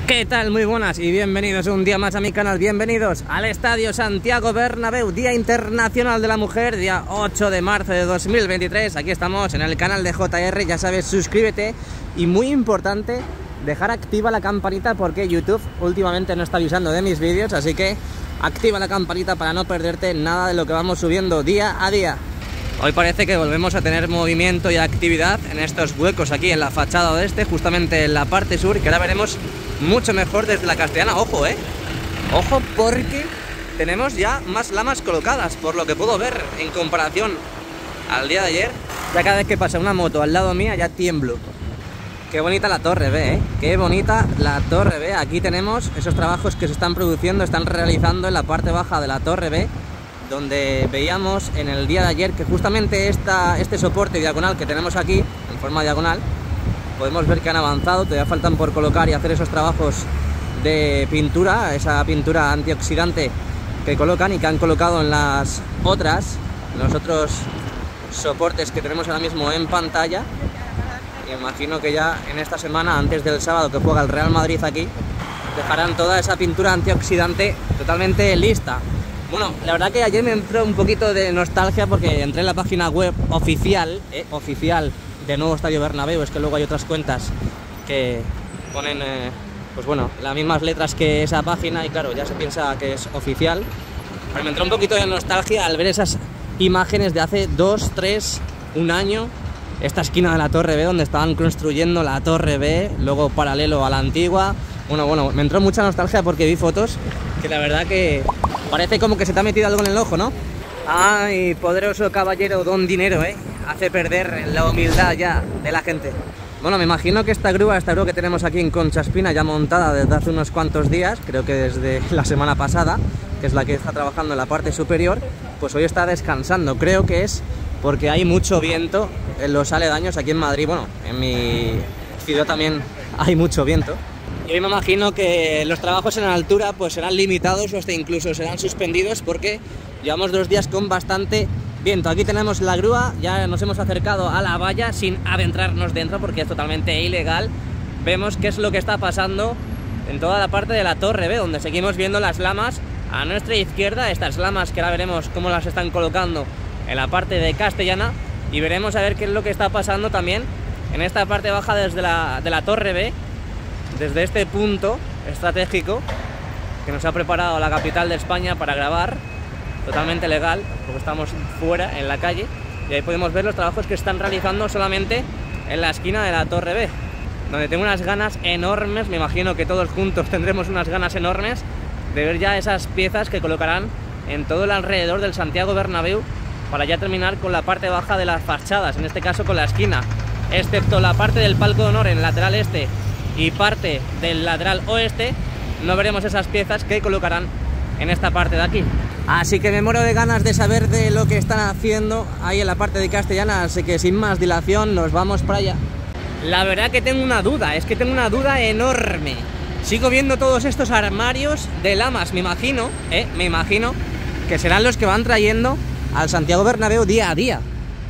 ¿Qué tal? Muy buenas y bienvenidos un día más a mi canal, bienvenidos al Estadio Santiago Bernabéu, Día Internacional de la Mujer, día 8 de marzo de 2023, aquí estamos en el canal de JR, ya sabes, suscríbete y muy importante, dejar activa la campanita porque YouTube últimamente no está avisando de mis vídeos, así que activa la campanita para no perderte nada de lo que vamos subiendo día a día. Hoy parece que volvemos a tener movimiento y actividad en estos huecos aquí en la fachada oeste, justamente en la parte sur, que ahora veremos mucho mejor desde la Castellana. Ojo, ojo, porque tenemos ya más lamas colocadas, por lo que puedo ver en comparación al día de ayer. Ya cada vez que pasa una moto al lado mía ya tiemblo. Qué bonita la Torre B, qué bonita la Torre B. Aquí tenemos esos trabajos que se están produciendo, están realizando en la parte baja de la Torre B, donde veíamos en el día de ayer que justamente este soporte diagonal que tenemos aquí, en forma diagonal, podemos ver que han avanzado, todavía faltan por colocar y hacer esos trabajos de pintura, esa pintura antioxidante que colocan y que han colocado en las otras, en los otros soportes que tenemos ahora mismo en pantalla. Y imagino que ya en esta semana, antes del sábado que juega el Real Madrid aquí, dejarán toda esa pintura antioxidante totalmente lista. Bueno, la verdad que ayer me entró un poquito de nostalgia porque entré en la página web oficial de Nuevo Estadio Bernabéu. Es que luego hay otras cuentas que ponen, pues bueno, las mismas letras que esa página y claro, ya se piensa que es oficial. Pero me entró un poquito de nostalgia al ver esas imágenes de hace 2, 3, un año. Esta esquina de la Torre B donde estaban construyendo la Torre B, luego paralelo a la antigua. Bueno, me entró mucha nostalgia porque vi fotos que la verdad que parece como que se te ha metido algo en el ojo, ¿no? Ay, poderoso caballero Don Dinero, hace perder la humildad ya de la gente. Bueno, me imagino que esta grúa que tenemos aquí en Concha Espina, ya montada desde hace unos cuantos días, creo que desde la semana pasada, que es la que está trabajando en la parte superior, pues hoy está descansando. Creo que es porque hay mucho viento en los aledaños aquí en Madrid. Bueno, en mi ciudad también hay mucho viento. Y hoy me imagino que los trabajos en altura pues serán limitados o hasta incluso serán suspendidos porque llevamos 2 días con bastante viento. Aquí tenemos la grúa, ya nos hemos acercado a la valla sin adentrarnos dentro porque es totalmente ilegal. Vemos qué es lo que está pasando en toda la parte de la Torre B, donde seguimos viendo las lamas a nuestra izquierda, estas lamas que ahora veremos cómo las están colocando en la parte de Castellana y veremos a ver qué es lo que está pasando también en esta parte baja de la Torre B, desde este punto estratégico que nos ha preparado la capital de España para grabar, totalmente legal, porque estamos fuera, en la calle, y ahí podemos ver los trabajos que están realizando solamente en la esquina de la Torre B, donde tengo unas ganas enormes, me imagino que todos juntos tendremos unas ganas enormes de ver ya esas piezas que colocarán en todo el alrededor del Santiago Bernabéu para ya terminar con la parte baja de las fachadas, en este caso con la esquina, excepto la parte del palco de honor en el lateral este y parte del lateral oeste, no veremos esas piezas que colocarán en esta parte de aquí. Así que me muero de ganas de saber de lo que están haciendo ahí en la parte de Castellana, así que sin más dilación nos vamos para allá. La verdad que tengo una duda, es que tengo una duda enorme. Sigo viendo todos estos armarios de lamas, me imagino que serán los que van trayendo al Santiago Bernabéu día a día.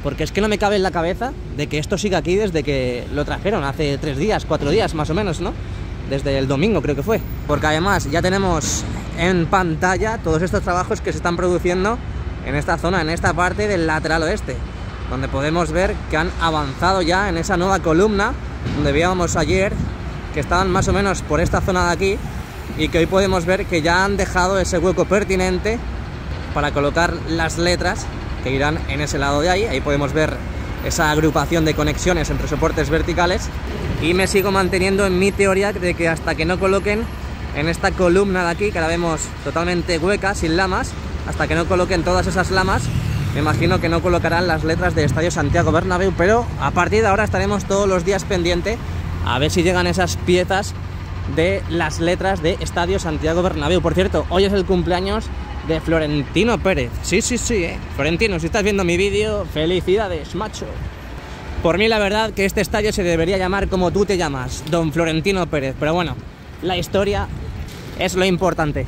Porque es que no me cabe en la cabeza de que esto siga aquí desde que lo trajeron, hace 3 días, 4 días más o menos, ¿no? Desde el domingo creo que fue. Porque además ya tenemos en pantalla todos estos trabajos que se están produciendo en esta zona, en esta parte del lateral oeste, donde podemos ver que han avanzado ya en esa nueva columna, donde veíamos ayer que estaban más o menos por esta zona de aquí, y que hoy podemos ver que ya han dejado ese hueco pertinente para colocar las letras que irán en ese lado de ahí. Ahí podemos ver esa agrupación de conexiones entre soportes verticales y me sigo manteniendo en mi teoría de que hasta que no coloquen en esta columna de aquí, que la vemos totalmente hueca, sin lamas, hasta que no coloquen todas esas lamas, me imagino que no colocarán las letras de Estadio Santiago Bernabéu, pero a partir de ahora estaremos todos los días pendiente a ver si llegan esas piezas de las letras de Estadio Santiago Bernabéu. Por cierto, hoy es el cumpleaños de Florentino Pérez. Sí, Florentino, si estás viendo mi vídeo, felicidades, macho. Por mí la verdad que este estadio se debería llamar como tú te llamas, Don Florentino Pérez, pero bueno, la historia es lo importante.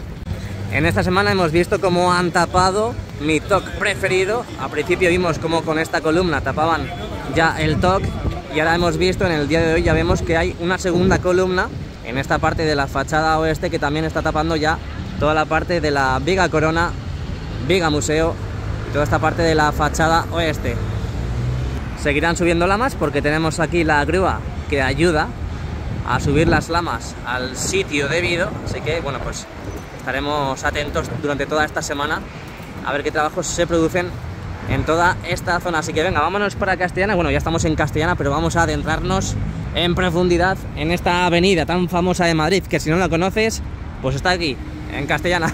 En esta semana hemos visto cómo han tapado mi TOC preferido. Al principio vimos cómo con esta columna tapaban ya el TOC y ahora hemos visto en el día de hoy, ya vemos que hay una segunda columna en esta parte de la fachada oeste, que también está tapando ya toda la parte de la viga corona, viga museo y toda esta parte de la fachada oeste. Seguirán subiendo lamas porque tenemos aquí la grúa que ayuda a subir las lamas al sitio debido, así que bueno, pues estaremos atentos durante toda esta semana a ver qué trabajos se producen en toda esta zona. Así que venga, vámonos para Castellana. Bueno, ya estamos en Castellana, pero vamos a adentrarnos en profundidad en esta avenida tan famosa de Madrid, que si no la conoces, pues está aquí, en Castellana.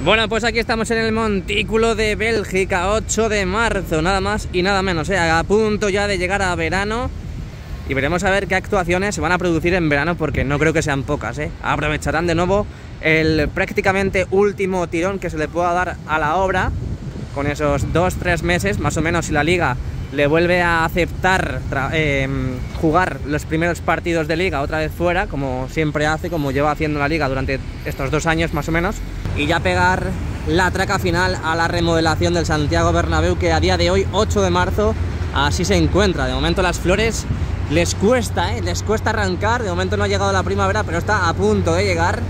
Bueno, pues aquí estamos en el Montículo de Bélgica, 8 de marzo, nada más y nada menos, a punto ya de llegar a verano. Y veremos a ver qué actuaciones se van a producir en verano, porque no creo que sean pocas, Aprovecharán de nuevo el prácticamente último tirón que se le pueda dar a la obra, con esos 2-3 meses, más o menos, si la Liga le vuelve a aceptar jugar los primeros partidos de Liga otra vez fuera, como siempre hace, como lleva haciendo la Liga durante estos 2 años más o menos, y ya pegar la traca final a la remodelación del Santiago Bernabéu, que a día de hoy, 8 de marzo, así se encuentra. De momento las flores les cuesta arrancar, de momento no ha llegado la primavera, pero está a punto de llegar.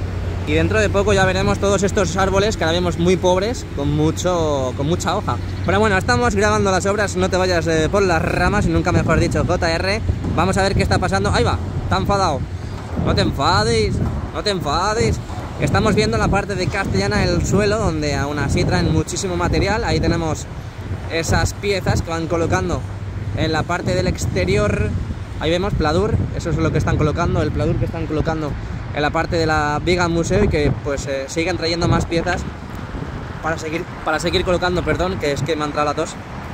Y dentro de poco ya veremos todos estos árboles que ahora vemos muy pobres, con mucha hoja. Pero bueno, estamos grabando las obras, no te vayas por las ramas, y nunca mejor dicho, JR. Vamos a ver qué está pasando. Ahí va, está enfadado. No te enfades, no te enfades. Estamos viendo la parte de Castellana, el suelo, donde aún así traen muchísimo material. Ahí tenemos esas piezas que van colocando en la parte del exterior. Ahí vemos pladur, eso es lo que están colocando, el pladur que están colocando en la parte de la viga museo, y que pues siguen trayendo más piezas para seguir colocando, perdón, que es que me ha entrado la tos.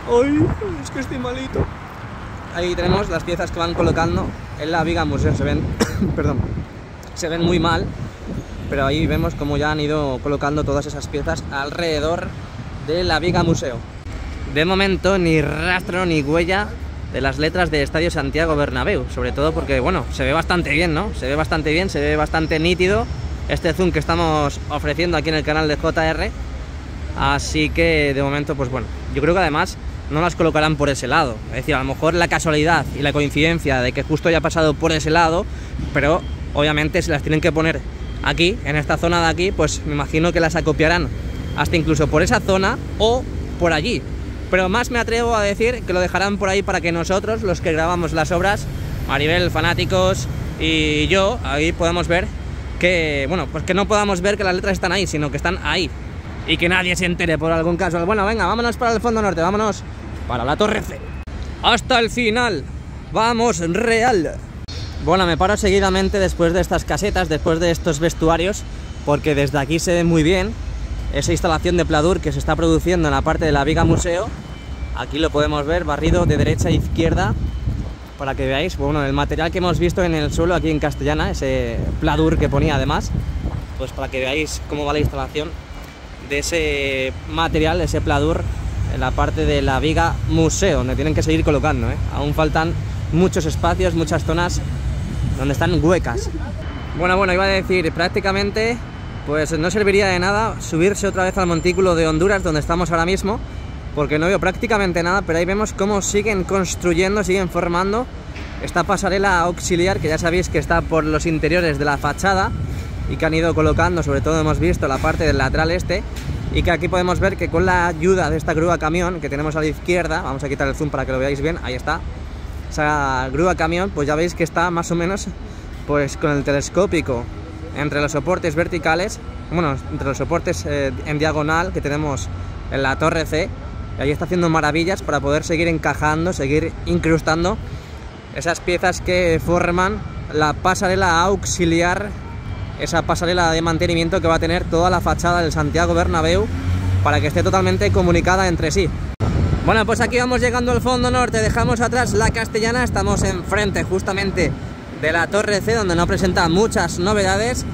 ¡Ay! Es que estoy malito. Ahí tenemos las piezas que van colocando en la viga museo, se ven, perdón, se ven muy mal, pero ahí vemos como ya han ido colocando todas esas piezas alrededor de la viga museo. De momento ni rastro ni huella de las letras de Estadio Santiago Bernabéu, sobre todo porque, bueno, se ve bastante bien, ¿no? Se ve bastante bien, se ve bastante nítido este zoom que estamos ofreciendo aquí en el canal de JR, así que de momento, pues bueno, yo creo que además no las colocarán por ese lado, es decir, a lo mejor la casualidad y la coincidencia de que justo haya pasado por ese lado, pero obviamente si las tienen que poner aquí, en esta zona de aquí, pues me imagino que las acopiarán hasta incluso por esa zona o por allí. Pero más me atrevo a decir que lo dejarán por ahí para que nosotros, los que grabamos las obras, Maribel, fanáticos y yo, ahí podamos ver que, bueno, pues que no podamos ver que las letras están ahí, sino que están ahí. Y que nadie se entere por algún caso. Bueno, venga, vámonos para el fondo norte, vámonos para la Torre C. Hasta el final, vamos Real. Bueno, me paro seguidamente después de estas casetas, después de estos vestuarios, porque desde aquí se ve muy bien esa instalación de pladur que se está produciendo en la parte de la viga museo. Aquí lo podemos ver, barrido de derecha a izquierda, para que veáis, bueno, el material que hemos visto en el suelo aquí en Castellana, ese pladur que ponía además, pues para que veáis cómo va la instalación de ese material, ese pladur, en la parte de la viga museo, donde tienen que seguir colocando, Aún faltan muchos espacios, muchas zonas donde están huecas. Bueno, iba a decir, prácticamente pues no serviría de nada subirse otra vez al Montículo de Honduras, donde estamos ahora mismo, porque no veo prácticamente nada, pero ahí vemos cómo siguen construyendo, siguen formando esta pasarela auxiliar, que ya sabéis que está por los interiores de la fachada y que han ido colocando, sobre todo hemos visto la parte del lateral este, y que aquí podemos ver que con la ayuda de esta grúa camión que tenemos a la izquierda, vamos a quitar el zoom para que lo veáis bien, ahí está, esa grúa camión, pues ya veis que está más o menos pues con el telescópico entre los soportes verticales, bueno, entre los soportes en diagonal que tenemos en la Torre C, y ahí está haciendo maravillas para poder seguir encajando, seguir incrustando esas piezas que forman la pasarela auxiliar, esa pasarela de mantenimiento que va a tener toda la fachada del Santiago Bernabéu para que esté totalmente comunicada entre sí. Bueno, pues aquí vamos llegando al fondo norte, dejamos atrás la Castellana, estamos enfrente justamente de la Torre C, donde no presenta muchas novedades.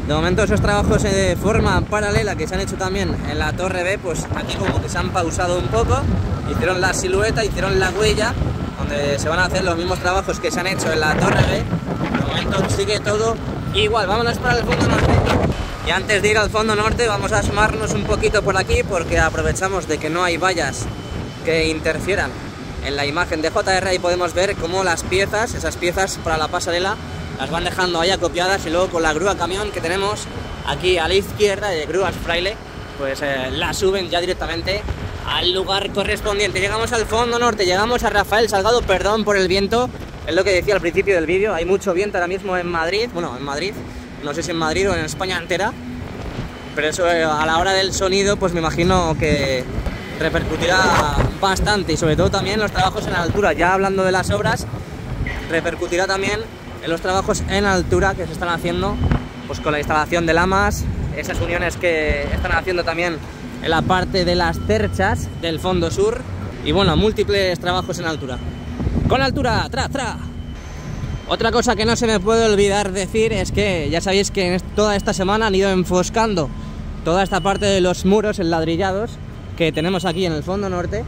De momento esos trabajos de forma paralela que se han hecho también en la Torre B, pues aquí como que se han pausado un poco, hicieron la silueta, hicieron la huella, donde se van a hacer los mismos trabajos que se han hecho en la Torre B. De momento sigue todo igual. Vámonos para el fondo norte. Y antes de ir al fondo norte vamos a asomarnos un poquito por aquí, porque aprovechamos de que no hay vallas que interfieran en la imagen de JR, y podemos ver cómo las piezas, esas piezas para la pasarela, las van dejando ahí acopiadas y luego con la grúa camión que tenemos aquí a la izquierda de Grúas Fraile, pues la suben ya directamente al lugar correspondiente. Llegamos al fondo norte, llegamos a Rafael Salgado, perdón por el viento, es lo que decía al principio del vídeo, hay mucho viento ahora mismo en Madrid, bueno, en Madrid, no sé si en Madrid o en España entera, pero eso a la hora del sonido pues me imagino que repercutirá bastante y sobre todo también los trabajos en altura. Ya hablando de las obras, repercutirá también en los trabajos en altura que se están haciendo pues con la instalación de lamas, esas uniones que están haciendo también en la parte de las cerchas del fondo sur y bueno, múltiples trabajos en altura. Con altura, tra. Otra cosa que no se me puede olvidar decir es que ya sabéis que en toda esta semana han ido enfoscando toda esta parte de los muros enladrillados que tenemos aquí en el fondo norte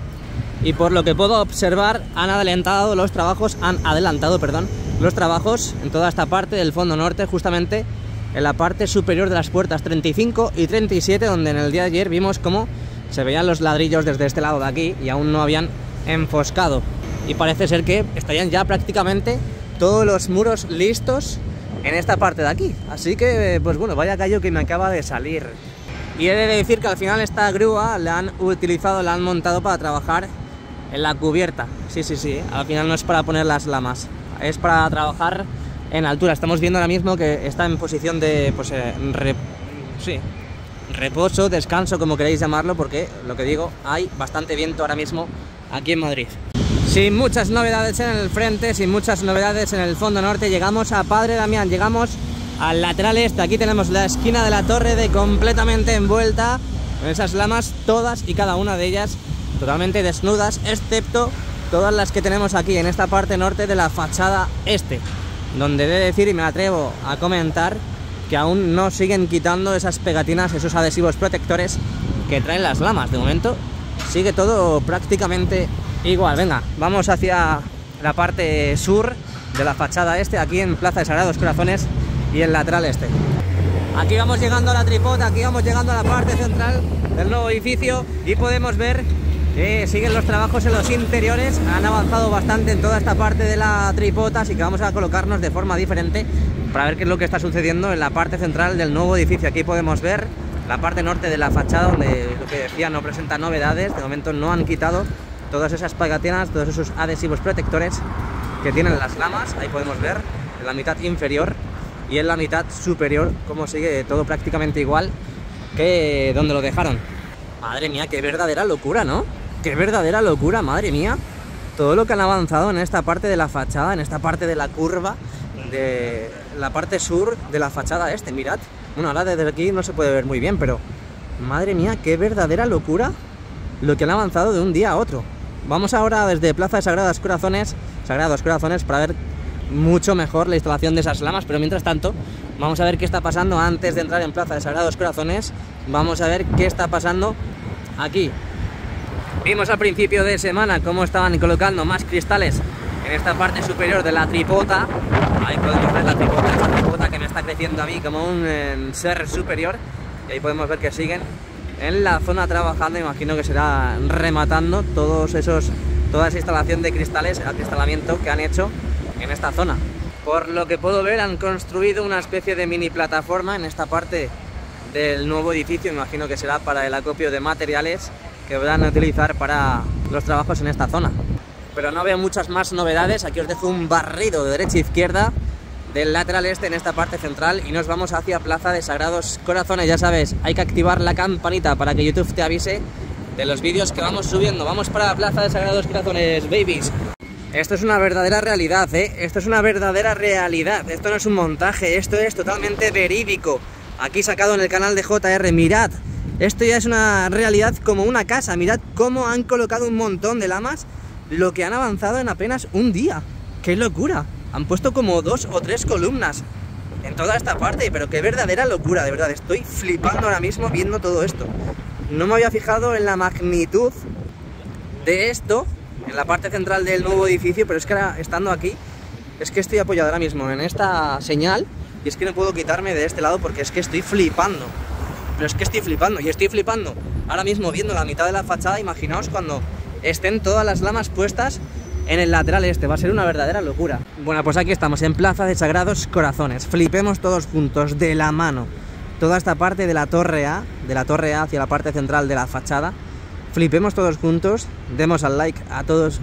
y por lo que puedo observar han adelantado los trabajos en toda esta parte del fondo norte, justamente en la parte superior de las puertas 35 y 37, donde en el día de ayer vimos cómo se veían los ladrillos desde este lado de aquí y aún no habían enfoscado y parece ser que estarían ya prácticamente todos los muros listos en esta parte de aquí, así que pues bueno, vaya callo que me acaba de salir. Y he de decir que al final esta grúa la han montado para trabajar en la cubierta. Sí, al final no es para poner las lamas, es para trabajar en altura. Estamos viendo ahora mismo que está en posición de pues, reposo, descanso, como queréis llamarlo, porque lo que digo, hay bastante viento ahora mismo aquí en Madrid. Sin muchas novedades en el frente, sin muchas novedades en el fondo norte, llegamos a Padre Damián, llegamos al lateral este. Aquí tenemos la esquina de la torre completamente envuelta en esas lamas, todas y cada una de ellas totalmente desnudas, excepto todas las que tenemos aquí en esta parte norte de la fachada este, donde he de decir y me atrevo a comentar que aún no siguen quitando esas pegatinas, esos adhesivos protectores que traen las lamas. De momento sigue todo prácticamente igual. Venga, vamos hacia la parte sur de la fachada este, aquí en Plaza de Sagrados Corazones y el lateral este. Aquí vamos llegando a la tripota, aquí vamos llegando a la parte central del nuevo edificio y podemos ver que siguen los trabajos en los interiores. Han avanzado bastante en toda esta parte de la tripota, así que vamos a colocarnos de forma diferente para ver qué es lo que está sucediendo en la parte central del nuevo edificio. Aquí podemos ver la parte norte de la fachada, donde lo que decía no presenta novedades. De momento no han quitado todas esas pegatinas, todos esos adhesivos protectores que tienen las lamas. Ahí podemos ver en la mitad inferior y en la mitad superior cómo sigue todo prácticamente igual que donde lo dejaron. Madre mía, qué verdadera locura, ¿no? Qué verdadera locura, madre mía. Todo lo que han avanzado en esta parte de la fachada, en esta parte de la curva, de la parte sur de la fachada este, mirad. Bueno, ahora desde aquí no se puede ver muy bien, pero madre mía, qué verdadera locura lo que han avanzado de un día a otro. Vamos ahora desde Plaza de Sagrados Corazones para ver mucho mejor la instalación de esas lamas, pero mientras tanto vamos a ver qué está pasando antes de entrar en Plaza de Sagrados Corazones. Vamos a ver qué está pasando aquí. Vimos al principio de semana cómo estaban colocando más cristales en esta parte superior de la tripota. Ahí podemos ver la tripota, esta tripota que me está creciendo a mí como un ser superior. Y ahí podemos ver que siguen en la zona trabajando. Imagino que será rematando toda esa instalación de cristales, el acristalamiento que han hecho en esta zona. Por lo que puedo ver, han construido una especie de mini plataforma en esta parte del nuevo edificio. Imagino que será para el acopio de materiales que van a utilizar para los trabajos en esta zona. Pero no veo muchas más novedades. Aquí os dejo un barrido de derecha a izquierda del lateral este en esta parte central y nos vamos hacia Plaza de Sagrados Corazones. Ya sabes, hay que activar la campanita para que YouTube te avise de los vídeos que vamos subiendo. Vamos para la Plaza de Sagrados Corazones, babies. Esto es una verdadera realidad, ¿eh? Esto es una verdadera realidad. Esto no es un montaje, esto es totalmente verídico. Aquí sacado en el canal de JR, mirad. Esto ya es una realidad como una casa. Mirad cómo han colocado un montón de lamas, lo que han avanzado en apenas un día. ¡Qué locura! Han puesto como 2 o 3 columnas en toda esta parte, pero qué verdadera locura, de verdad. Estoy flipando ahora mismo viendo todo esto. No me había fijado en la magnitud de esto en la parte central del nuevo edificio, pero es que ahora, estando aquí, es que estoy apoyado ahora mismo en esta señal y es que no puedo quitarme de este lado porque es que estoy flipando. Pero es que estoy flipando, y estoy flipando ahora mismo viendo la mitad de la fachada. Imaginaos cuando estén todas las lamas puestas en el lateral este, va a ser una verdadera locura. Bueno, pues aquí estamos en Plaza de Sagrados Corazones, flipemos todos juntos, de la mano, toda esta parte de la torre A hacia la parte central de la fachada, flipemos todos juntos, demos al like a todos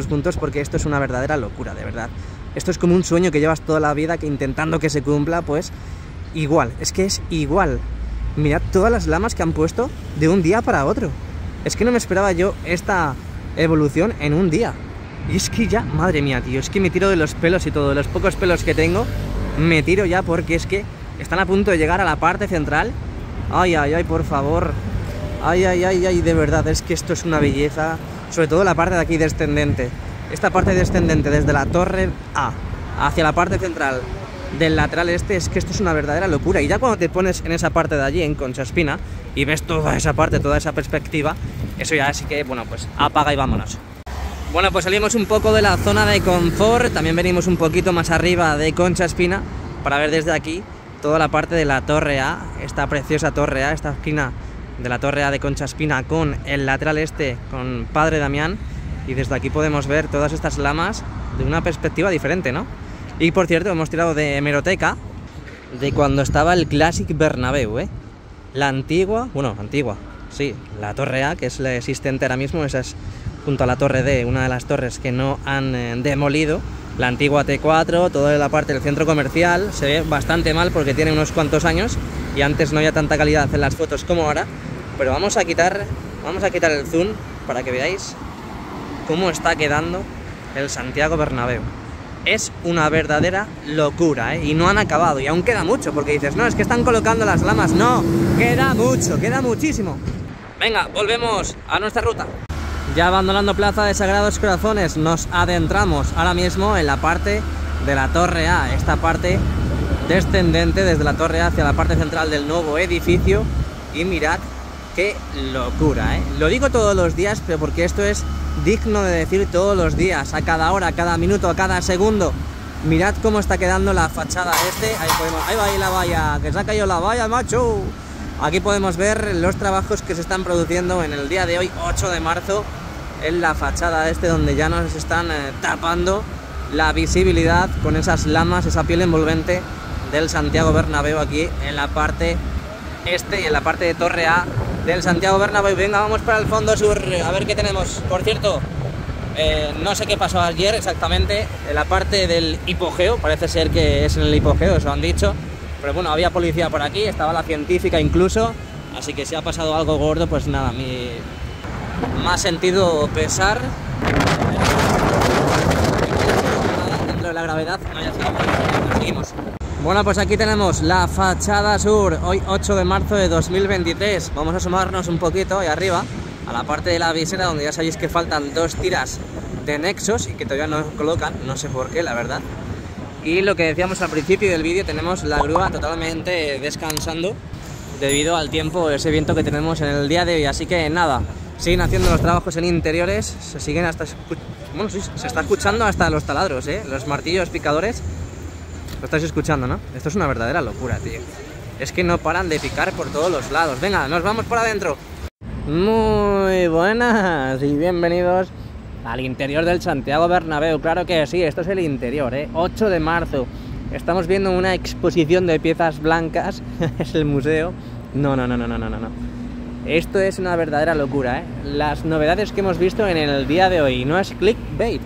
juntos, porque esto es una verdadera locura, de verdad. Esto es como un sueño que llevas toda la vida, que intentando que se cumpla, pues igual, es que es igual. Mirad todas las lamas que han puesto de un día para otro. Es que no me esperaba yo esta evolución en un día. Y es que ya, madre mía, tío, es que me tiro de los pelos y todo, de los pocos pelos que tengo, me tiro ya porque es que están a punto de llegar a la parte central. Ay, ay, ay, por favor. Ay, ay, ay, ay, de verdad, es que esto es una belleza. Sobre todo la parte de aquí descendente. Esta parte descendente desde la torre A hacia la parte central del lateral este, es que esto es una verdadera locura. Y ya cuando te pones en esa parte de allí, en Concha Espina, y ves toda esa parte, toda esa perspectiva, eso ya sí que, bueno, pues apaga y vámonos. Bueno, pues salimos un poco de la zona de confort, también venimos un poquito más arriba de Concha Espina para ver desde aquí toda la parte de la torre A, esta preciosa torre A, esta esquina de la torre A de Concha Espina con el lateral este, con Padre Damián, y desde aquí podemos ver todas estas lamas de una perspectiva diferente, ¿no? Y por cierto, hemos tirado de hemeroteca de cuando estaba el Clásic Bernabéu, ¿eh? La antigua, sí, la torre A, que es la existente ahora mismo, esa es junto a la torre D, una de las torres que no han demolido, la antigua T4, toda la parte del centro comercial, se ve bastante mal porque tiene unos cuantos años y antes no había tanta calidad en las fotos como ahora, pero vamos a quitar el zoom para que veáis cómo está quedando el Santiago Bernabéu. Es una verdadera locura, ¿eh? Y no han acabado, y aún queda mucho, porque dices, no, es que están colocando las lamas. No, queda mucho, queda muchísimo. Venga, volvemos a nuestra ruta. Ya abandonando Plaza de Sagrados Corazones, nos adentramos ahora mismo en la parte de la torre A, esta parte descendente desde la torre A hacia la parte central del nuevo edificio, y mirad qué locura, ¿eh? Lo digo todos los días, pero porque esto es digno de decir todos los días, a cada hora, a cada minuto, a cada segundo. Mirad cómo está quedando la fachada este. Ahí va ahí la valla, que se ha caído la valla, macho. Aquí podemos ver los trabajos que se están produciendo en el día de hoy, 8 de marzo, en la fachada este, donde ya nos están tapando la visibilidad con esas lamas, esa piel envolvente del Santiago Bernabéu aquí en la parte este y en la parte de torre A del Santiago Bernabéu. Venga, vamos para el fondo sur, a ver qué tenemos. Por cierto, no sé qué pasó ayer exactamente en la parte del hipogeo, parece ser que es en el hipogeo, eso han dicho, pero bueno, había policía por aquí, estaba la científica incluso, así que si ha pasado algo gordo, pues nada, mi más sentido pesar. Dentro de la gravedad no haya sido mal. Seguimos. Bueno, pues aquí tenemos la fachada sur, hoy 8 de marzo de 2023. Vamos a asomarnos un poquito ahí arriba, a la parte de la visera, donde ya sabéis que faltan 2 tiras de nexos y que todavía no colocan, no sé por qué, la verdad. Y lo que decíamos al principio del vídeo, tenemos la grúa totalmente descansando debido al tiempo, ese viento que tenemos en el día de hoy. Así que nada, siguen haciendo los trabajos en interiores, se siguen hasta... Bueno, sí, se está escuchando hasta los taladros, los martillos picadores. Lo estáis escuchando, ¿no? Esto es una verdadera locura, tío. Es que no paran de picar por todos los lados. Venga, nos vamos por adentro. Muy buenas y bienvenidos al interior del Santiago Bernabéu. Claro que sí, esto es el interior, 8 de marzo. Estamos viendo una exposición de piezas blancas. Es el museo. No. Esto es una verdadera locura, Las novedades que hemos visto en el día de hoy. No es clickbait.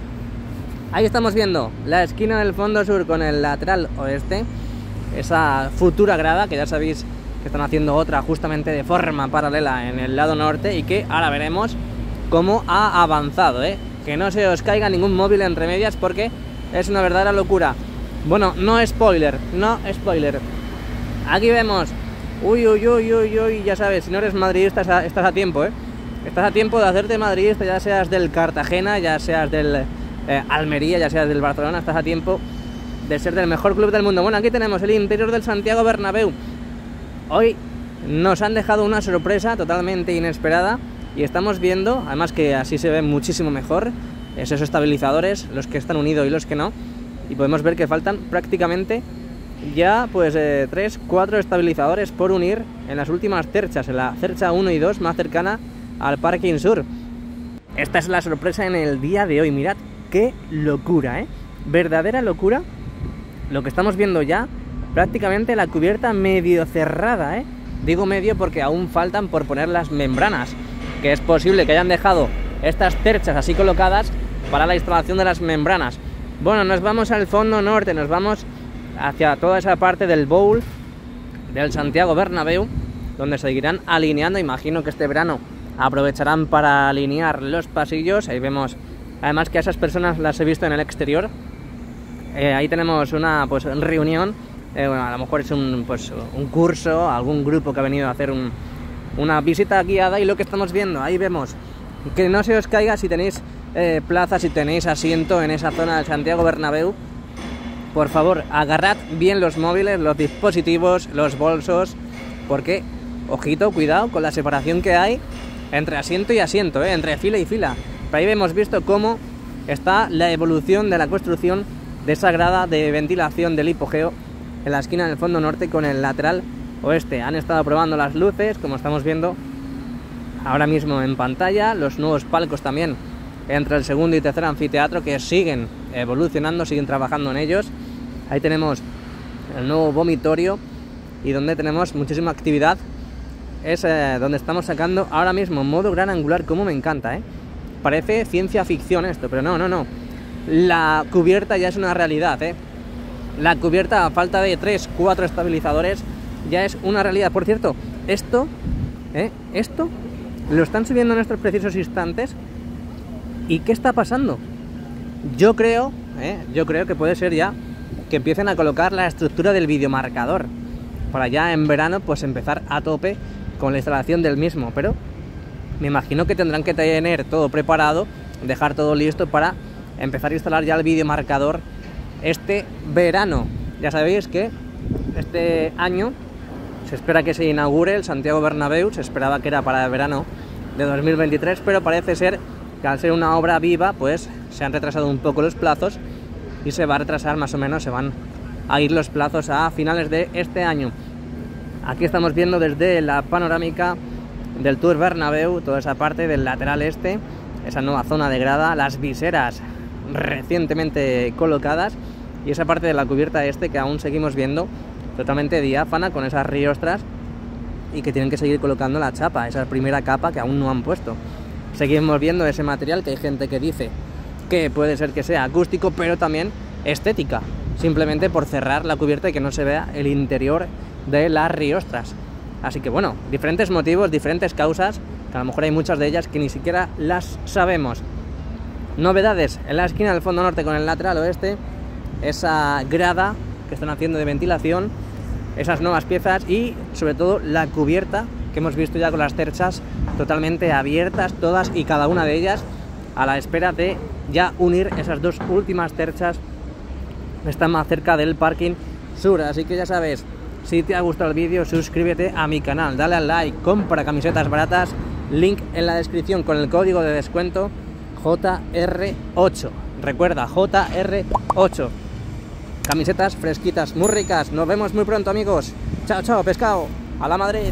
Ahí estamos viendo la esquina del fondo sur con el lateral oeste, esa futura grada que ya sabéis que están haciendo otra justamente de forma paralela en el lado norte y que ahora veremos cómo ha avanzado, que no se os caiga ningún móvil entre medias porque es una verdadera locura. Bueno, no spoiler. Aquí vemos, uy, ya sabes, si no eres madridista estás a tiempo, estás a tiempo de hacerte madridista, ya seas del Cartagena, ya seas del Almería, ya seas del Barcelona, estás a tiempo de ser del mejor club del mundo. Bueno, aquí tenemos el interior del Santiago Bernabéu. Hoy nos han dejado una sorpresa totalmente inesperada y estamos viendo, además que así se ve muchísimo mejor, esos estabilizadores, los que están unidos y los que no, y podemos ver que faltan prácticamente ya pues 3-4 estabilizadores por unir en las últimas cerchas, en la cercha 1 y 2 más cercana al parking sur. Esta es la sorpresa en el día de hoy. Mirad qué locura, ¿eh? Verdadera locura lo que estamos viendo ya, prácticamente la cubierta medio cerrada, ¿eh? Digo medio porque aún faltan por poner las membranas, que es posible que hayan dejado estas terchas así colocadas para la instalación de las membranas. Bueno, nos vamos al fondo norte, nos vamos hacia toda esa parte del bowl del Santiago Bernabéu, donde seguirán alineando. Imagino que este verano aprovecharán para alinear los pasillos. Ahí vemos, además, que a esas personas las he visto en el exterior. Ahí tenemos una reunión, bueno, a lo mejor es un curso, algún grupo que ha venido a hacer una visita guiada. Y lo que estamos viendo, ahí vemos que no se os caiga si tenéis plaza, si tenéis asiento en esa zona del Santiago Bernabéu. Por favor, agarrad bien los móviles, los dispositivos, los bolsos, porque, ojito, cuidado con la separación que hay entre asiento y asiento, entre fila y fila. Por ahí hemos visto cómo está la evolución de la construcción de esa grada de ventilación del hipogeo en la esquina del fondo norte con el lateral oeste. Han estado probando las luces, como estamos viendo ahora mismo en pantalla, los nuevos palcos también entre el segundo y tercer anfiteatro, que siguen evolucionando, siguen trabajando en ellos. Ahí tenemos el nuevo vomitorio y donde tenemos muchísima actividad es donde estamos sacando ahora mismo modo gran angular. Como me encanta, parece ciencia ficción esto, pero no, la cubierta ya es una realidad, la cubierta, a falta de 3-4 estabilizadores, ya es una realidad. Por cierto, esto lo están subiendo en estos precisos instantes. ¿Y qué está pasando? Yo creo que puede ser ya que empiecen a colocar la estructura del videomarcador para ya en verano pues empezar a tope con la instalación del mismo, pero me imagino que tendrán que tener todo preparado, dejar todo listo para empezar a instalar ya el videomarcador este verano. Ya sabéis que este año se espera que se inaugure el Santiago Bernabéu, se esperaba que era para el verano de 2023, pero parece ser que al ser una obra viva pues se han retrasado un poco los plazos y se va a retrasar más o menos, se van a ir los plazos a finales de este año. Aquí estamos viendo desde la panorámica del Tour Bernabéu toda esa parte del lateral este, esa nueva zona de grada, las viseras recientemente colocadas y esa parte de la cubierta este que aún seguimos viendo totalmente diáfana con esas riostras y que tienen que seguir colocando la chapa, esa primera capa que aún no han puesto. Seguimos viendo ese material que hay gente que dice que puede ser que sea acústico, pero también estética, simplemente por cerrar la cubierta y que no se vea el interior de las riostras. Así que bueno, diferentes motivos, diferentes causas, que a lo mejor hay muchas de ellas que ni siquiera las sabemos. Novedades en la esquina del fondo norte con el lateral oeste, esa grada que están haciendo de ventilación, esas nuevas piezas y sobre todo la cubierta que hemos visto ya con las terchas totalmente abiertas, todas y cada una de ellas, a la espera de ya unir esas dos últimas terchas que están más cerca del parking sur. Así que ya sabes, si te ha gustado el vídeo, suscríbete a mi canal, dale al like, compra camisetas baratas, link en la descripción con el código de descuento JR8. Recuerda, JR8. Camisetas fresquitas, muy ricas. Nos vemos muy pronto, amigos. Chao, chao, pescado. A la Madrid.